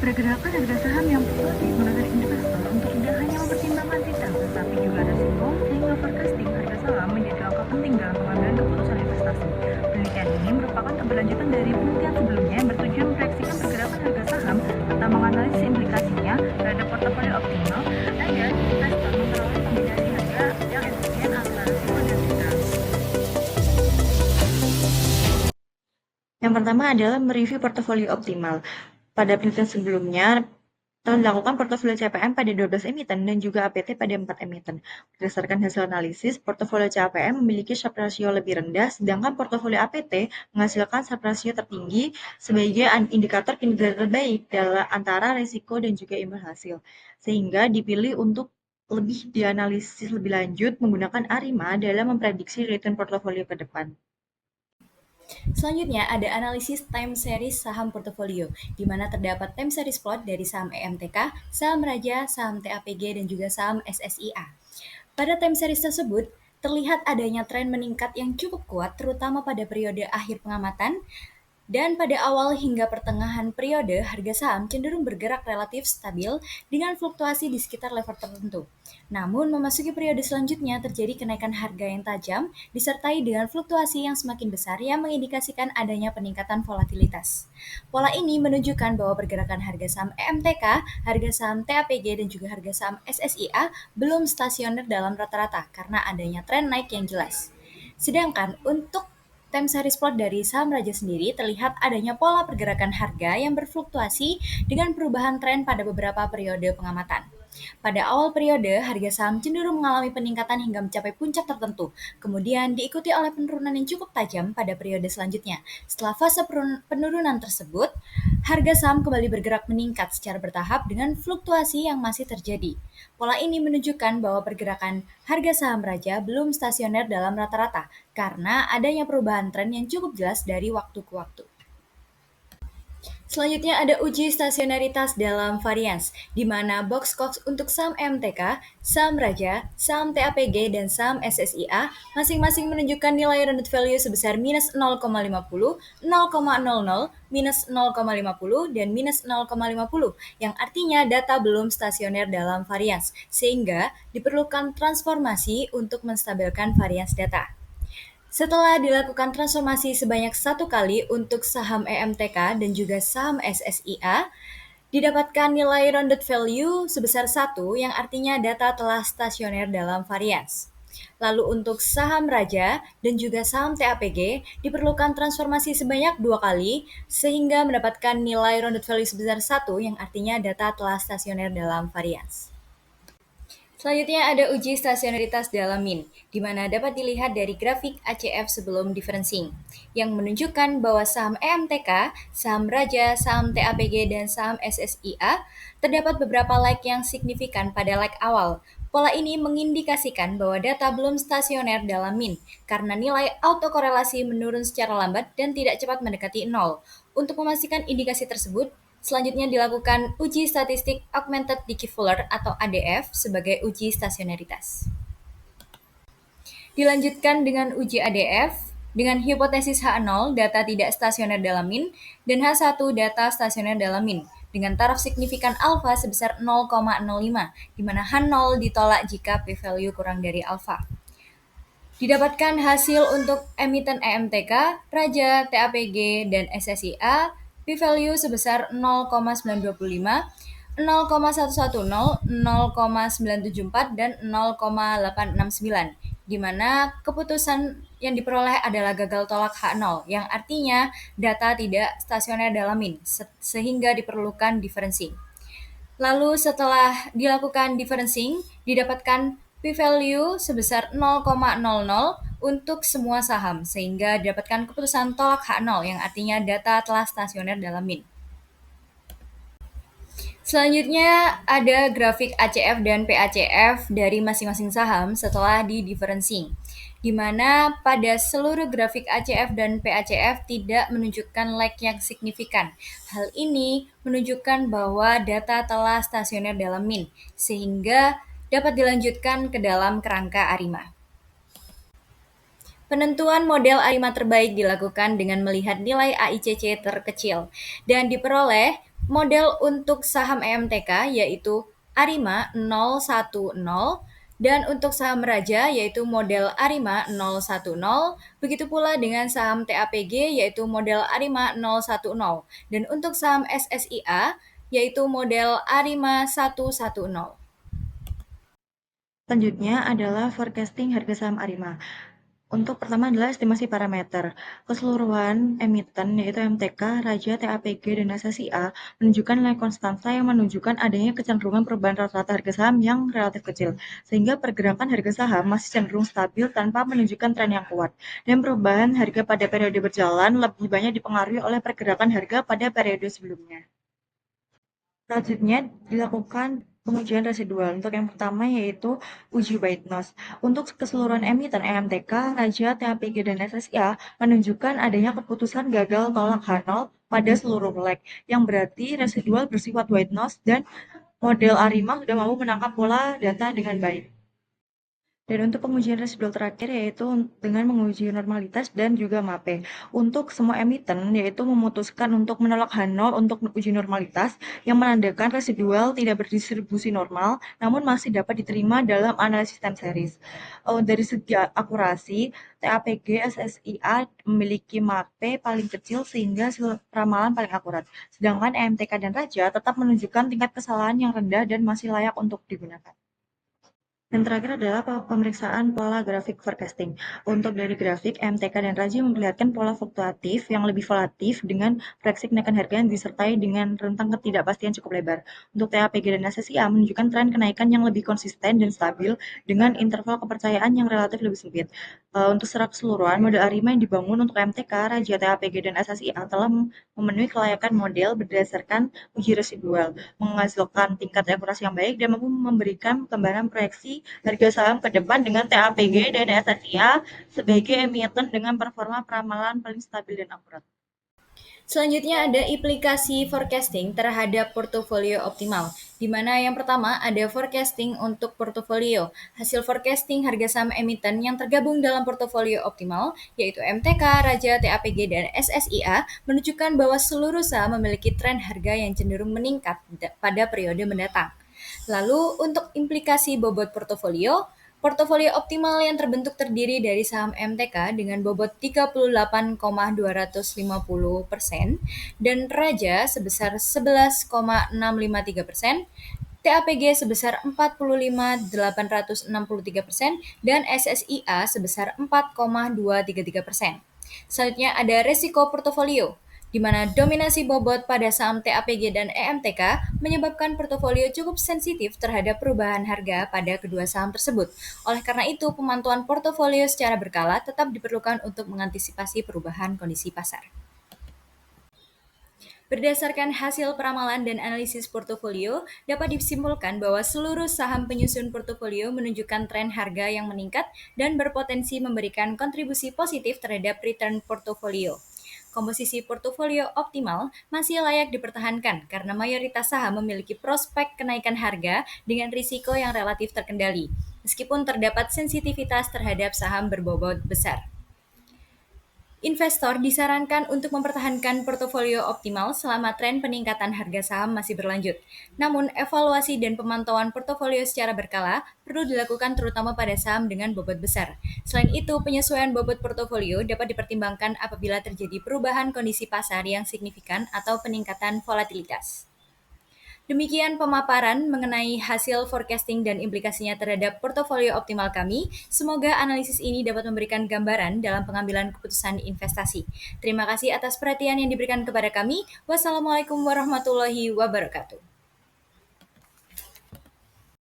Pergerakan harga saham yang fluktuatif menuntut investor untuk tidak hanya mempertimbangkan return, tetapi juga resiko, sehingga forecasting harga saham menjadi langkah penting dalam pengambilan keputusan investasi. Penelitian ini merupakan keberlanjutan dari penelitian sebelumnya yang bertujuan memproyeksikan pergerakan harga saham serta menganalisis implikasinya terhadap portofolio optimal agar investor memperoleh kombinasi harga yang efisien antara risiko dan return. Yang pertama adalah mereview portofolio optimal. Pada penelitian sebelumnya, telah dilakukan portofolio CPM pada 12 emiten dan juga APT pada 4 emiten. Berdasarkan hasil analisis, portofolio CPM memiliki Sharpe ratio lebih rendah, sedangkan portofolio APT menghasilkan Sharpe ratio tertinggi sebagai indikator kinerja terbaik dalam antara risiko dan juga imbal hasil. Sehingga dipilih untuk lebih dianalisis lebih lanjut menggunakan ARIMA dalam memprediksi return portofolio ke depan. Selanjutnya ada analisis time series saham portofolio, di mana terdapat time series plot dari saham EMTK, saham Raja, saham TAPG, dan juga saham SSIA. Pada time series tersebut, terlihat adanya tren meningkat yang cukup kuat, terutama pada periode akhir pengamatan, dan pada awal hingga pertengahan periode, harga saham cenderung bergerak relatif stabil dengan fluktuasi di sekitar level tertentu. Namun, memasuki periode selanjutnya terjadi kenaikan harga yang tajam, disertai dengan fluktuasi yang semakin besar yang mengindikasikan adanya peningkatan volatilitas. Pola ini menunjukkan bahwa pergerakan harga saham EMTK, harga saham TAPG, dan juga harga saham SSIA belum stasioner dalam rata-rata karena adanya tren naik yang jelas. Sedangkan untuk time series plot dari saham Raja sendiri terlihat adanya pola pergerakan harga yang berfluktuasi dengan perubahan tren pada beberapa periode pengamatan. Pada awal periode, harga saham cenderung mengalami peningkatan hingga mencapai puncak tertentu, kemudian diikuti oleh penurunan yang cukup tajam pada periode selanjutnya. Setelah fase penurunan tersebut, harga saham kembali bergerak meningkat secara bertahap dengan fluktuasi yang masih terjadi. Pola ini menunjukkan bahwa pergerakan harga saham Raja belum stasioner dalam rata-rata karena adanya perubahan tren yang cukup jelas dari waktu ke waktu. Selanjutnya ada uji stasionaritas dalam varians, di mana box cox untuk saham MTK, saham Raja, saham TAPG, dan saham SSIA masing-masing menunjukkan nilai rounded value sebesar minus 0,50, 0,00, minus 0,50, dan minus 0,50, yang artinya data belum stasioner dalam varians, sehingga diperlukan transformasi untuk menstabilkan varians data. Setelah dilakukan transformasi sebanyak 1 kali untuk saham EMTK dan juga saham SSIA, didapatkan nilai rounded value sebesar 1 yang artinya data telah stasioner dalam varians. Lalu untuk saham Raja dan juga saham TAPG diperlukan transformasi sebanyak 2 kali sehingga mendapatkan nilai rounded value sebesar 1 yang artinya data telah stasioner dalam varians. Selanjutnya ada uji stasionaritas dalam min, di mana dapat dilihat dari grafik ACF sebelum differencing, yang menunjukkan bahwa saham EMTK, saham Raja, saham TAPG, dan saham SSIA terdapat beberapa lag yang signifikan pada lag awal. Pola ini mengindikasikan bahwa data belum stasioner dalam min, karena nilai autokorelasi menurun secara lambat dan tidak cepat mendekati nol. Untuk memastikan indikasi tersebut, selanjutnya dilakukan uji statistik augmented Dickey Fuller atau ADF sebagai uji stasionaritas. Dilanjutkan dengan uji ADF dengan hipotesis H0 data tidak stasioner dalam min dan H1 data stasioner dalam min dengan taraf signifikan alfa sebesar 0,05 di mana H0 ditolak jika p-value kurang dari alfa. Didapatkan hasil untuk emiten EMTK, Raja, TAPG, dan SSIA p-value sebesar 0,925, 0,110, 0,974, dan 0,869, di mana keputusan yang diperoleh adalah gagal tolak H0, yang artinya data tidak stasioner dalam min, sehingga diperlukan differencing. Lalu setelah dilakukan differencing, didapatkan p-value sebesar 0,00 untuk semua saham, sehingga didapatkan keputusan tolak H0 yang artinya data telah stasioner dalam min. Selanjutnya ada grafik ACF dan PACF dari masing-masing saham setelah di-differencing, di mana pada seluruh grafik ACF dan PACF tidak menunjukkan lag yang signifikan. Hal ini menunjukkan bahwa data telah stasioner dalam min, sehingga dapat dilanjutkan ke dalam kerangka ARIMA. Penentuan model ARIMA terbaik dilakukan dengan melihat nilai AICC terkecil dan diperoleh Model untuk saham EMTK yaitu Arima 010 dan untuk saham Raja yaitu model Arima 010. Begitu pula dengan saham TAPG yaitu model Arima 010 dan untuk saham SSIA yaitu model Arima 110. Selanjutnya adalah forecasting harga saham Arima. Untuk pertama adalah estimasi parameter. Keseluruhan emiten yaitu MTK, Raja, TAPG, dan SSIA menunjukkan nilai konstanta yang menunjukkan adanya kecenderungan perubahan rata-rata harga saham yang relatif kecil, sehingga pergerakan harga saham masih cenderung stabil tanpa menunjukkan tren yang kuat. Dan perubahan harga pada periode berjalan lebih banyak dipengaruhi oleh pergerakan harga pada periode sebelumnya. Selanjutnya dilakukan pengujian residual. Untuk yang pertama yaitu uji white noise. Untuk keseluruhan emiten EMTK, Raja, TAPG, dan SSIA menunjukkan adanya keputusan gagal tolak H0 pada seluruh leg, yang berarti residual bersifat white noise dan model Arima sudah mampu menangkap pola data dengan baik. Dan untuk pengujian residual terakhir yaitu dengan menguji normalitas dan juga MAPE. Untuk semua emiten yaitu memutuskan untuk menolak H0 untuk uji normalitas yang menandakan residual tidak berdistribusi normal namun masih dapat diterima dalam analisis time series. Dari segi akurasi, TAPG SSIA memiliki MAPE paling kecil sehingga ramalan paling akurat. Sedangkan EMTK dan Raja tetap menunjukkan tingkat kesalahan yang rendah dan masih layak untuk digunakan. Yang terakhir adalah pemeriksaan pola grafik forecasting. Untuk dari grafik, MTK dan Raji memperlihatkan pola fluktuatif yang lebih volatif dengan proyeksi kenaikan harga yang disertai dengan rentang ketidakpastian cukup lebar. Untuk TAPG dan SSIA menunjukkan tren kenaikan yang lebih konsisten dan stabil dengan interval kepercayaan yang relatif lebih sempit. Untuk secara keseluruhan, model Arima yang dibangun untuk MTK, Raja, TAPG, dan SSIA telah memenuhi kelayakan model berdasarkan uji residual, menghasilkan tingkat akurasi yang baik, dan mampu memberikan gambaran proyeksi harga saham ke depan dengan TAPG dan SSIA sebagai emiten dengan performa peramalan paling stabil dan akurat. Selanjutnya ada implikasi forecasting terhadap portofolio optimal, di mana yang pertama ada forecasting untuk portofolio. Hasil forecasting harga saham emiten yang tergabung dalam portofolio optimal, yaitu MTK, Raja, TAPG, dan SSIA, menunjukkan bahwa seluruh saham memiliki tren harga yang cenderung meningkat pada periode mendatang. Lalu untuk implikasi bobot portofolio, portofolio optimal yang terbentuk terdiri dari saham MTK dengan bobot 38,250% dan Raja sebesar 11,653%, TAPG sebesar 45,863% dan SSIA sebesar 4,233%. Selanjutnya ada resiko portofolio, di mana dominasi bobot pada saham TAPG dan EMTK menyebabkan portofolio cukup sensitif terhadap perubahan harga pada kedua saham tersebut. Oleh karena itu, pemantauan portofolio secara berkala tetap diperlukan untuk mengantisipasi perubahan kondisi pasar. Berdasarkan hasil peramalan dan analisis portofolio, dapat disimpulkan bahwa seluruh saham penyusun portofolio menunjukkan tren harga yang meningkat dan berpotensi memberikan kontribusi positif terhadap return portofolio. Komposisi portofolio optimal masih layak dipertahankan karena mayoritas saham memiliki prospek kenaikan harga dengan risiko yang relatif terkendali, meskipun terdapat sensitivitas terhadap saham berbobot besar. Investor disarankan untuk mempertahankan portofolio optimal selama tren peningkatan harga saham masih berlanjut. Namun, evaluasi dan pemantauan portofolio secara berkala perlu dilakukan terutama pada saham dengan bobot besar. Selain itu, penyesuaian bobot portofolio dapat dipertimbangkan apabila terjadi perubahan kondisi pasar yang signifikan atau peningkatan volatilitas. Demikian pemaparan mengenai hasil forecasting dan implikasinya terhadap portofolio optimal kami. Semoga analisis ini dapat memberikan gambaran dalam pengambilan keputusan investasi. Terima kasih atas perhatian yang diberikan kepada kami. Wassalamualaikum warahmatullahi wabarakatuh.